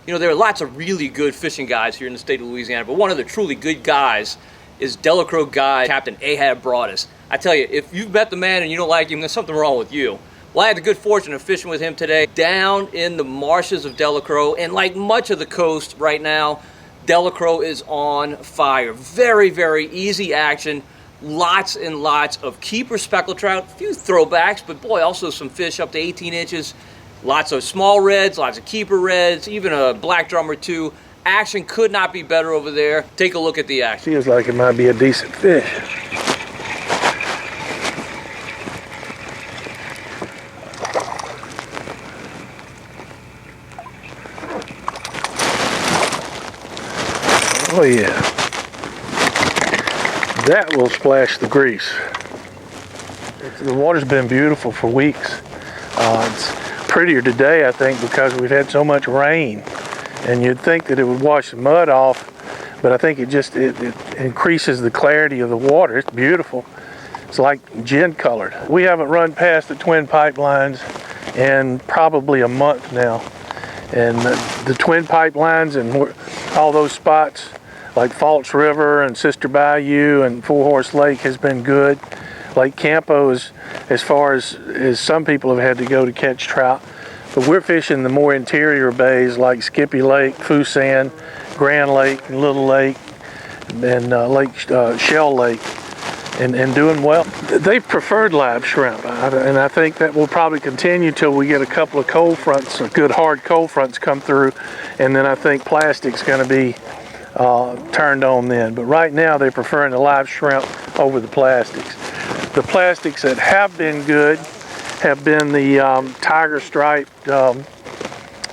You know, there are lots of really good fishing guys here in the state of Louisiana, but one of the truly good guys is Delacroix guide Captain Ahab&quot. I tell you, if you've met the man and you don't like him, there's something wrong with you. Well, I had the good fortune of fishing with him today down in the marshes of Delacroix, and like much of the coast right now, Delacroix is on fire. Very, very easy action. Lots and lots of keeper speckled trout, a few throwbacks, but boy, also some fish up to 18 inches. Lots of small reds, lots of keeper reds, even a black drum or two. Action could not be better over there. Take a look at the action. Feels like it might be a decent fish. Oh yeah, that will splash the grease. The water's been beautiful for weeks. It's prettier today, I think, because we've had so much rain, and you'd think that it would wash the mud off, but I think it increases the clarity of the water. It's beautiful. It's like gin colored. We haven't run past the twin pipelines in probably a month now, and the twin pipelines and all those spots like Falls River and Sister Bayou and Four Horse Lake has been good. Lake Campo is as far as some people have had to go to catch trout. But we're fishing the more interior bays like Skippy Lake, Fusan, Grand Lake, Little Lake, and Shell Lake, and doing well. They've preferred live shrimp, and I think that will probably continue till we get a couple of cold fronts, good hard cold fronts come through, and then I think plastic's going to be turned on then. But right now they're preferring the live shrimp over the plastics. The plastics that have been good have been the tiger striped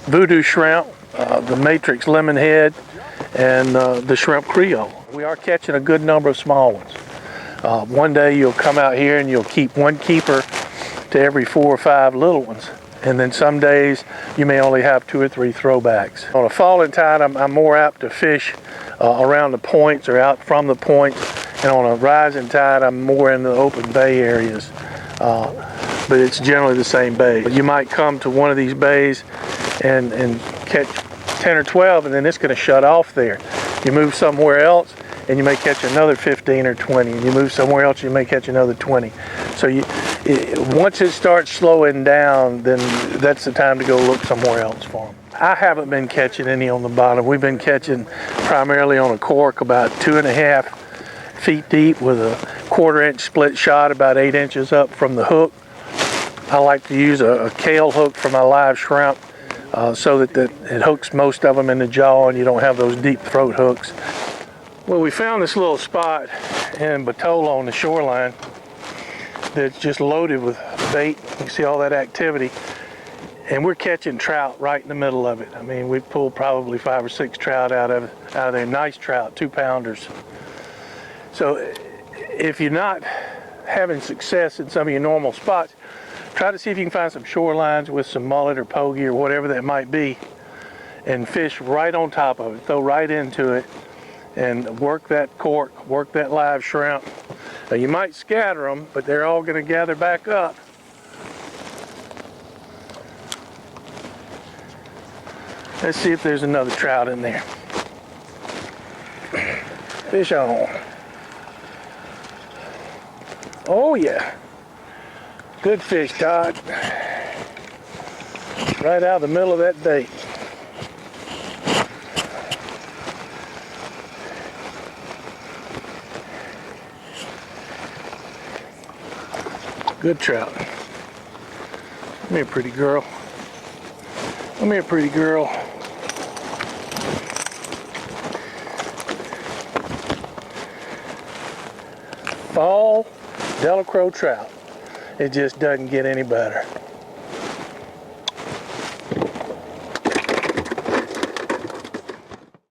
voodoo shrimp, the matrix lemon head, and the shrimp creole. We are catching a good number of small ones. One day you'll come out here and you'll keep one keeper to every 4 or 5 little ones. And then some days you may only have 2 or 3 throwbacks. On a falling tide, I'm more apt to fish around the points or out from the points. And on a rising tide, I'm more in the open bay areas. But it's generally the same bay. You might come to one of these bays and catch 10 or 12, and then it's going to shut off there. You move somewhere else, and you may catch another 15 or 20. And you move somewhere else, you may catch another 20. So once it starts slowing down, then that's the time to go look somewhere else for them. I haven't been catching any on the bottom. We've been catching primarily on a cork about 2.5 feet deep with a 1/4 inch split shot about 8 inches up from the hook. I like to use a kale hook for my live shrimp so that it hooks most of them in the jaw and you don't have those deep throat hooks. Well, we found this little spot in Batola on the shoreline that's just loaded with bait. You see all that activity. And we're catching trout right in the middle of it. I mean, we pulled probably 5 or 6 trout out of there. Nice trout, 2-pounders. So if you're not having success in some of your normal spots, try to see if you can find some shorelines with some mullet or pogey or whatever that might be, and fish right on top of it. Throw right into it and work that cork, work that live shrimp. Now, you might scatter them, but they're all going to gather back up. Let's see if there's another trout in there. Fish on. Oh yeah. Good fish, Todd. Right out of the middle of that bait. Good trout. Come here, pretty girl. Come here, pretty girl. Fall Delacroix trout. It just doesn't get any better.